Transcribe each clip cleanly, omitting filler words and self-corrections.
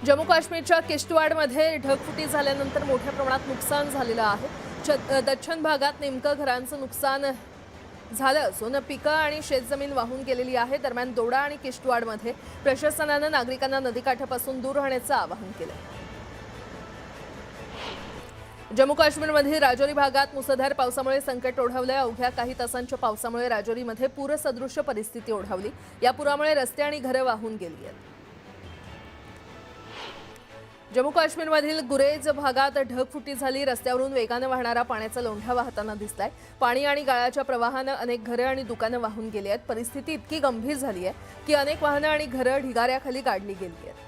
जम्मू काश्मीरच्या किश्तवाडमध्ये ढगफुटी झाल्यानंतर मोठ्या प्रमाणात नुकसान झालेलं आहे। दक्षिण भागात नेमकं घरांचं नुकसान झालं असून पिकं आणि शेतजमीन वाहून गेलेली आहे। दरम्यान दोडा आणि किश्तवाडमध्ये प्रशासनानं नागरिकांना नदीकाठापासून दूर राहण्याचं आवाहन केलं। जम्मू काश्मीरमध्ये राजौरी भागात मुसळधार पावसामुळे संकट ओढवलंय। अवघ्या काही तासांच्या पावसामुळे राजौरीमध्ये पूरसदृश्य परिस्थिती ओढवली। या पुरामुळे रस्ते आणि घरे वाहून गेली आहेत। जम्मू काश्मीरमधील गुरेज भागात ढगफुटी झाली। रस्त्यावरून वेगाने वाहणारा पाण्याचा लोंढा वाहताना दिसलाय। पाणी आणि गाळाच्या प्रवाहानं अनेक घरे आणि दुकानं वाहून गेली आहेत। परिस्थिती इतकी गंभीर झाली आहे की अनेक वाहनं आणि घरं ढिगाऱ्याखाली काढली गेली आहेत।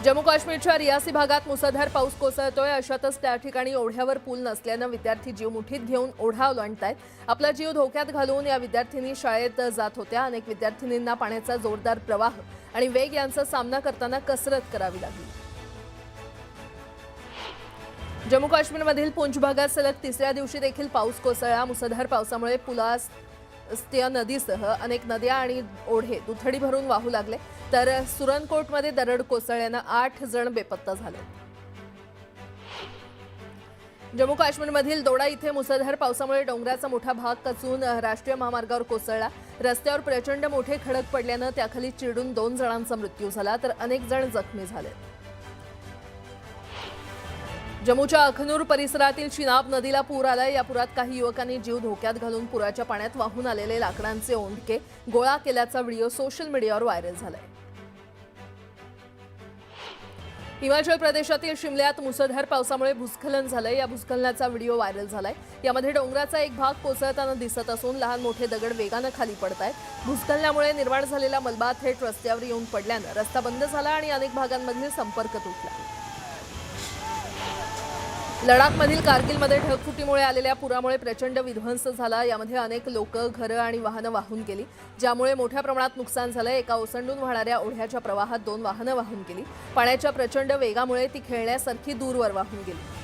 जम्मू काश्मीरच्या रियासी भागात मुसळधार पाऊस कोसळतोय। अशातच त्या ठिकाणी ओढ्यावर पूल नसल्यानं विद्यार्थी जीव मुठीत घेऊन ओढा ओलांडतायत। आपला जीव धोक्यात घालून या विद्यार्थिनी शाळेत जात होत्या। अनेक विद्यार्थिनींना पाण्याचा जोरदार प्रवाह आणि वेग यांचा सामना करताना कसरत करावी लागली। जम्मू काश्मीरमधील पूंछ भागात सलग तिसऱ्या दिवशी देखील पाऊस कोसळला। मुसळधार पावसामुळे पुलास्त्य नदीसह अनेक नद्या आणि ओढे दुथडी भरून वाहू लागले, तर सुरनकोटमध्ये दरड कोसळल्यानं 8 जण बेपत्ता झाले। जम्मू काश्मीरमधील दोडा इथे मुसळधार पावसामुळे डोंगराचा मोठा भाग कचून राष्ट्रीय महामार्गावर कोसळला। रस्त्यावर प्रचंड मोठे खडक पडल्यानं त्याखाली चिरडून 2 जणांचा मृत्यू झाला, तर अनेक जण जखमी झाले। जम्मूच्या अखनूर परिसरातील चिनाब नदीला पूर आलाय। या पुरात काही युवकांनी जीव धोक्यात घालून पुराच्या पाण्यात वाहून आलेले लाकडांचे ओंडके गोळा केल्याचा व्हिडिओ सोशल मीडियावर व्हायरल झालाय। हिमाचल प्रदेशातील शिमल्यात मुसळधार पावसामुळे भूस्खलन झालंय। या भूस्खलनाचा व्हिडिओ व्हायरल झालाय। यामध्ये डोंगराचा एक भाग कोसळताना दिसत असून लहान मोठे दगड वेगानं खाली पडतायत। भूस्खलनामुळे निर्माण झालेला मलबा थेट रस्त्यावर येऊन पडल्यानं रस्ता बंद झाला आणि अनेक भागांमधील संपर्क तुटला। लडाखमधील कारगिलमध्ये ढगफुटीमुळे आलेल्या पुरामुळे प्रचंड विध्वंस झाला। यामध्ये अनेक लोक, घरं आणि वाहनं वाहून गेली, ज्यामुळे मोठ्या प्रमाणात नुकसान झालं। एका ओसंडून वाहणाऱ्या ओढ्याच्या प्रवाहात 2 वाहनं वाहून गेली। पाण्याच्या प्रचंड वेगामुळे ती खेळण्यासारखी दूरवर वाहून गेली।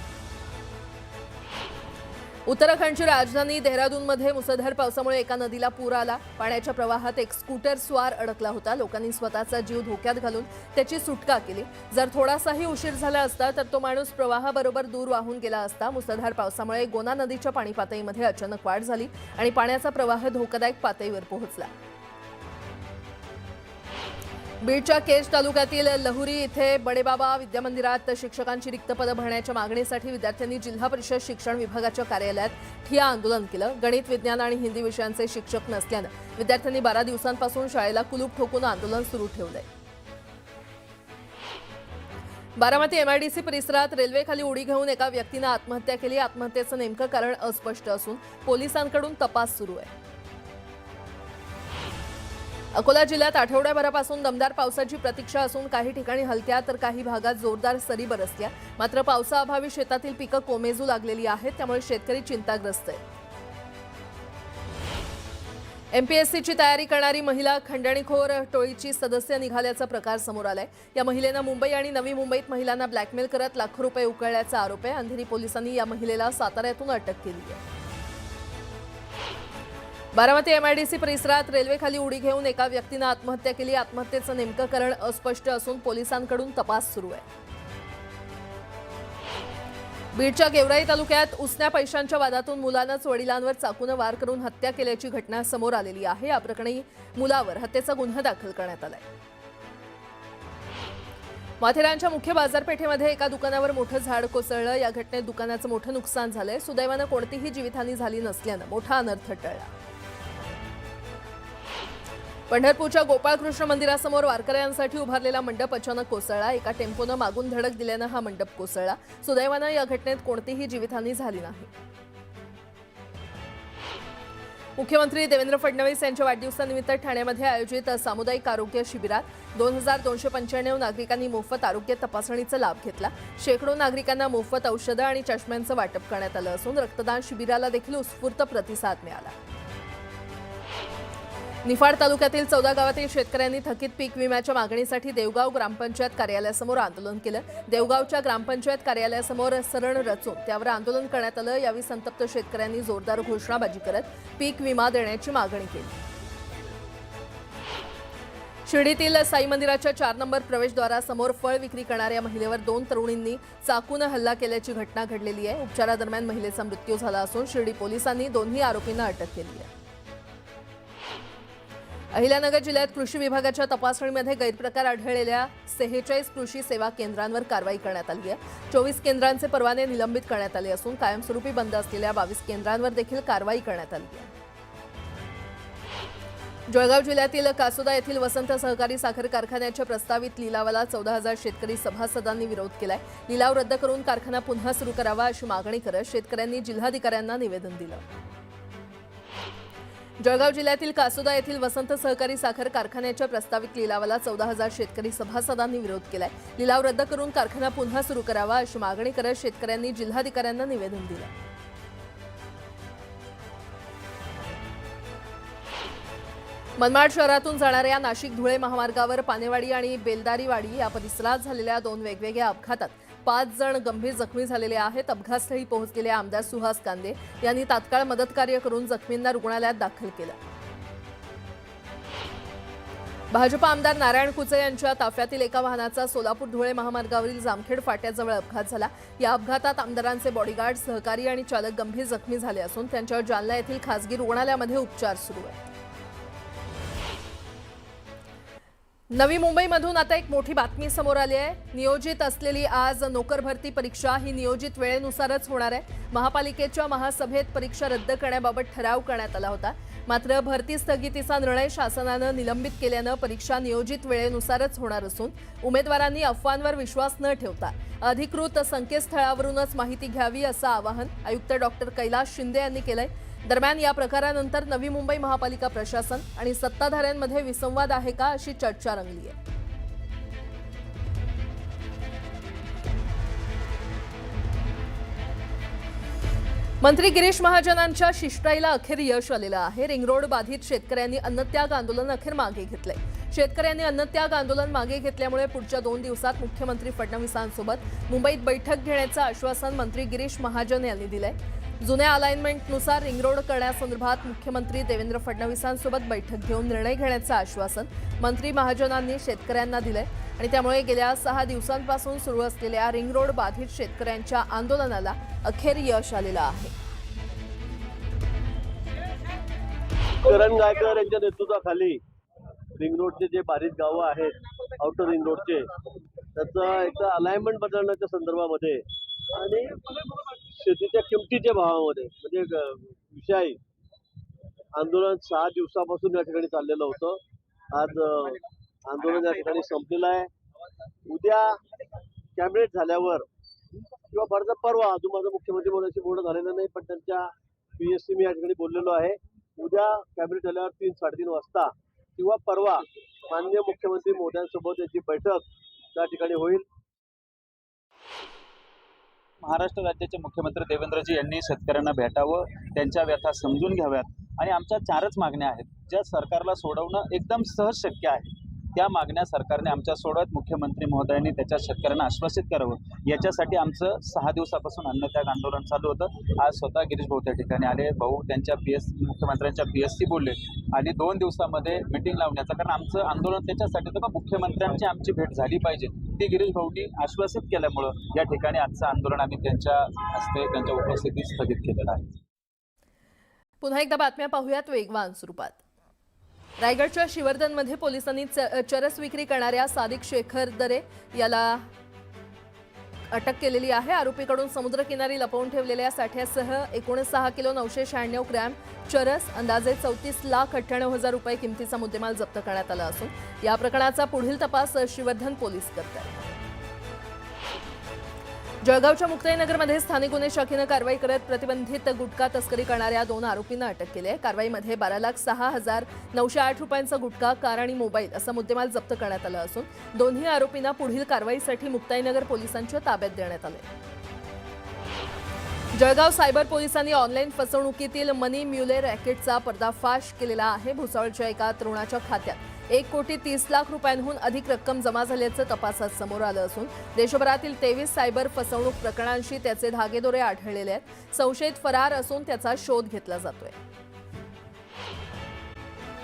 उत्तराखंडची राजधानी देहरादूनमध्ये मुसळधार पावसामुळे एका नदीला पूर आला। पाण्याच्या प्रवाहात एक स्कूटर स्वार अडकला होता। लोकांनी स्वतःचा जीव धोक्यात घालून त्याची सुटका केली। जर थोडासाही उशीर झाला असता तर तो माणूस प्रवाहाबरोबर दूर वाहून गेला असता। मुसळधार पावसामुळे गोना नदीच्या पाणी पातळीमध्ये अचानक वाढ झाली आणि पाण्याचा प्रवाह धोकादायक पातळीवर पोहोचला। बीडच्या केज तालुक्यातील लहुरी इथे बडेबाबा विद्यामंदिरात शिक्षकांची रिक्त पदं भरण्याच्या मागणीसाठी विद्यार्थ्यांनी जिल्हा परिषद शिक्षण विभागाच्या कार्यालयात ठिय्या आंदोलन केलं। गणित, विज्ञान आणि हिंदी विषयांचे शिक्षक नसल्यानं विद्यार्थ्यांनी 12 दिवसांपासून शाळेला कुलूप ठोकून आंदोलन सुरू ठेवलंय। बारामती MIDC परिसरात रेल्वेखाली उडी घेऊन एका व्यक्तीनं आत्महत्या केली। आत्महत्येचं नेमकं कारण अस्पष्ट असून पोलिसांकडून तपास सुरू आहे। अकोला जिल्ह्यात आठवड्याभरापासून दमदार पावसाची प्रतीक्षा असून काही ठिकाणी हलक्या तर काही भागात जोरदार सरी बरसल्या। मात्र पावसाअभावी शेतातील पिकं कोमेजू लागलेली आहेत, त्यामुळे शेतकरी चिंताग्रस्त आहेत। MPSCची तयारी करणारी महिला खंडणीखोर टोळीची सदस्य निघाल्याचा प्रकार समोर आलाय। या महिलेनं मुंबई आणि नवी मुंबईत महिलांना ब्लॅकमेल करत लाखो रुपये उकळल्याचा आरोप आहे। अंधेरी पोलिसांनी या महिलेला साताऱ्यातून अटक केली आहे। बारामती MIDC परिसरात रेल्वेखाली उडी घेऊन एका व्यक्तीनं आत्महत्या केली। आत्महत्येचं नेमकं कारण अस्पष्ट असून पोलिसांकडून तपास सुरू आहे। बीडच्या गेवराई तालुक्यात उसन्या पैशांच्या वादातून मुलानंच वडिलांवर चाकूनं वार करून हत्या केल्याची घटना समोर आलेली आहे। या प्रकरणी मुलावर हत्येचा गुन्हा दाखल करण्यात आलाय। माथेरानच्या मुख्य बाजारपेठेमध्ये एका दुकानावर मोठं झाड कोसळलं। या घटनेत दुकानाचं मोठं नुकसान झालंय। सुदैवानं कोणतीही जीवितहानी झाली नसल्यानं मोठा अनर्थ टळला। पंढरपूरच्या गोपाळकृष्ण मंदिरासमोर वारकऱ्यांसाठी उभारलेला मंडप अचानक कोसळला। एका टेम्पोनं मागून धडक दिल्यानं हा मंडप कोसळला। सुदैवानं या घटनेत कोणतीही जीवितहानी झाली नाही। मुख्यमंत्री देवेंद्र फडणवीस यांच्या वाढदिवसानिमित्त ठाण्यामध्ये आयोजित सामुदायिक आरोग्य शिबिरात 2295 नागरिकांनी मोफत आरोग्य तपासणीचा लाभ घेतला। शेकडो नागरिकांना मोफत औषधं आणि चष्म्यांचं वाटप करण्यात आलं असून रक्तदान शिबिराला देखील उत्स्फूर्त प्रतिसाद मिळाला। निफाड तालुक्यातील 14 गावातील शेतकऱ्यांनी थकीत पीक विम्याच्या मागणीसाठी देवगाव ग्रामपंचायत कार्यालयासमोर आंदोलन केलं। देवगावच्या ग्रामपंचायत कार्यालयासमोर सरण रचून त्यावर आंदोलन करण्यात आलं। यावेळी संतप्त शेतकऱ्यांनी जोरदार घोषणाबाजी करत पीक विमा देण्याची मागणी केली। शिर्डीतील साई मंदिराच्या 4 नंबर प्रवेशद्वारासमोर फळ विक्री करणाऱ्या महिलेवर 2 तरुणींनी चाकूने हल्ला केल्याची घटना घडलेली आहे। उपचारादरम्यान महिलेचा मृत्यू झाला असून शिर्डी पोलिसांनी दोन्ही आरोपींना अटक केली आहे। अहिल्यानगर जिल्ह्यात कृषी विभागाच्या तपासणीमध्ये गैरप्रकार आढळलेल्या 46 कृषी सेवा केंद्रांवर कारवाई करण्यात आली आहे। 24 केंद्रांचे परवाने निलंबित करण्यात आले असून कायमस्वरूपी बंद असलेल्या 22 केंद्रांवर देखील कारवाई करण्यात आली आहे। जळगाव जिल्ह्यातील कासोदा येथील वसंत सहकारी साखर कारखान्याच्या प्रस्तावित लिलावाला 14,000 शेतकरी सभासदांनी विरोध केलाय। लिलाव रद्द करून कारखाना पुन्हा सुरू करावा अशी मागणी करत शेतकऱ्यांनी जिल्हाधिकाऱ्यांना निवेदन दिलं। जळगाव जिल्ह्यातील कासोदा येथील वसंत सहकारी साखर कारखान्याच्या प्रस्तावित लिलावाला 14,000 शेतकरी सभासदांनी विरोध केलाय। लिलाव रद्द करून कारखाना पुन्हा सुरू करावा अशी मागणी करत शेतकऱ्यांनी जिल्हाधिकाऱ्यांना निवेदन दिलं। मनमाड शहरातून जाणाऱ्या नाशिक-धुळे महामार्गावर पानेवाडी आणि बेलदारीवाडी या परिसरात झालेल्या 2 वेगवेगळ्या अपघातात 5 जण गंभीर जखमी झालेले आहेत। अपघातस्थळी पोहोचलेले आमदार सुहास कांदे यांनी तात्काळ मदतकार्य करून जखमींना रुग्णालयात दाखल केलं। भाजप आमदार नारायण कुचे यांच्या ताफ्यातील एका वाहनाचा सोलापूर-धुळे महामार्गावरील जामखेड फाट्याजवळ अपघात झाला। या अपघातात आमदारांचे बॉडीगार्ड, सहकारी आणि चालक गंभीर जखमी झाले असून त्यांच्यावर जालना येथील खासगी रुग्णालयामध्ये उपचार सुरू आहेत। नवी मुंबईमधून आता एक मोठी बातमी समोर आली आहे। नियोजित असलेली आज नोकर भरती परीक्षा ही नियोजित वेळेनुसारच होणार आहे। महापालिकेच्या महासभेत परीक्षा रद्द करण्याबाबत ठराव करण्यात आला होता, मात्र भरती स्थगितीचा निर्णय शासनानं निलंबित केल्यानं परीक्षा नियोजित वेळेनुसारच होणार असून उमेदवारांनी अफवांवर विश्वास न ठेवता अधिकृत संकेतस्थळावरूनच माहिती घ्यावी असं आवाहन आयुक्त डॉक्टर कैलास शिंदे यांनी केलंय। दरम्यान या प्रकारानंतर नवी मुंबई महापालिका प्रशासन आणि सत्ताधाऱ्यांमध्ये विसंवाद आहे का अशी चर्चा रंगली आहे। मंत्री गिरीश महाजनांच्या शिष्टाईला अखेर यश आलेलं आहे। रिंग रोड बाधित शेतकऱ्यांनी अन्नत्याग आंदोलन अखेर मागे घेतलंय। शेतकऱ्यांनी अन्नत्याग आंदोलन मागे घेतल्यामुळे पुढच्या 2 दिवसात मुख्यमंत्री फडणवीसांसोबत मुंबईत बैठक घेण्याचं आश्वासन मंत्री गिरीश महाजन यांनी दिलंय। जुन्या अलाइनमेंटनुसार रिंग रोड करण्यासंदर्भात मुख्यमंत्री देवेंद्र फडणवीसांसोबत बैठक घेऊन निर्णय घेण्याचं आश्वासन मंत्री महाजनांनी शेतकऱ्यांना दिलंय आणि त्यामुळे गेल्या 6 दिवसांपासून सुरू असलेल्या रिंग रोड बाधित शेतकऱ्यांच्या आंदोलनाला अखेर यश आलेलं आहे। करण गायकर यांच्या नेतृत्वाखाली रिंग रोडचे जे बाधित गावं आहेत, आउटर रिंग रोडचे, त्याचं एक अलाइनमेंट बदलण्याच्या संदर्भामध्ये आणि शेतीच्या किमतीच्या भावामध्ये म्हणजे विषयी आंदोलन 6 दिवसापासून या ठिकाणी चाललेलं होतं। आज आंदोलन या ठिकाणी संपलेलं आहे। उद्या कॅबिनेट झाल्यावर किंवा फर्दर परवा, अजून माझं मुख्यमंत्री मोदयांशी बोलणं झालेलं नाही, पण त्यांच्या PSC मी या ठिकाणी बोललेलो आहे। उद्या कॅबिनेट झाल्यावर 3-3:30 वाजता किंवा परवा माननीय मुख्यमंत्री मोदयांसोबत याची बैठक त्या ठिकाणी होईल। महाराष्ट्र राज्याचे मुख्यमंत्री देवेंद्रजी यांनी शेतकऱ्यांना भेटावं, त्यांच्या व्यथा समजून घ्याव्यात आणि आमच्या 4च मागण्या आहेत ज्या सरकारला सोडवणं एकदम सहज शक्य आहे। त्या मागण्या सरकारने आमच्या सोडवत मुख्यमंत्री महोदयांनी त्याच्या शेतकऱ्यांना आश्वासित करावं, याच्यासाठी आमचं 6 दिवसापासून अन्नत्याग आंदोलन चालू होतं। आज स्वतः गिरीश भाऊ त्या ठिकाणी आले, भाऊ त्यांच्या मुख्यमंत्र्यांच्या PSC बोलले आणि 2 दिवसामध्ये मिटिंग लावण्याचं, कारण आमचं आंदोलन त्याच्यासाठी होतं का मुख्यमंत्र्यांची आमची भेट झाली पाहिजे, ती गिरीश भाऊंनी आश्वासित केल्यामुळं या ठिकाणी आजचं आंदोलन आम्ही त्यांच्या हस्ते त्यांच्या उपस्थितीत स्थगित केलेलं आहे। पुन्हा एकदा बातम्या पाहूयात वेगवान स्वरूपात। रायगडच्या शिवर्धनमध्ये पोलिसांनी चरस विक्री करणाऱ्या सादिक शेखर दरे याला अटक केलेली आहे। आरोपीकडून समुद्रकिनारी लपवून ठेवलेल्या साठ्यासह 6 किलो 996 ग्रॅम चरस, अंदाजे 34,98,000 रुपये किमतीचा मुद्देमाल जप्त करण्यात आला असून या प्रकरणाचा पुढील तपास शिवर्धन पोलीस करत आहेत। जळगावच्या मुक्ताईनगरमध्ये स्थानिक गुन्हे शाखेनं कारवाई करत प्रतिबंधित गुटखा तस्करी करणाऱ्या 2 आरोपींना अटक केली आहे। कारवाईमध्ये 12,06,908 रुपयांचा गुटखा, कार आणि मोबाईल असा मुद्देमाल जप्त करण्यात आला असून दोन्ही आरोपींना पुढील कारवाईसाठी मुक्ताईनगर पोलिसांच्या ताब्यात देण्यात आले। जळगाव सायबर पोलिसांनी ऑनलाईन फसवणुकीतील मनी म्युले रॅकेटचा पर्दाफाश केलेला आहे। भुसावळच्या एका तरुणाच्या खात्यात 1,30,00,000 रुपयांहून अधिक रक्कम जमा झाल्याचं तपासात समोर आलं असून देशभरातील 23 सायबर फसवणूक प्रकरणांशी त्याचे धागेदोरे आढळलेले आहेत। संशयित फरार असून त्याचा शोध घेतला जातोय।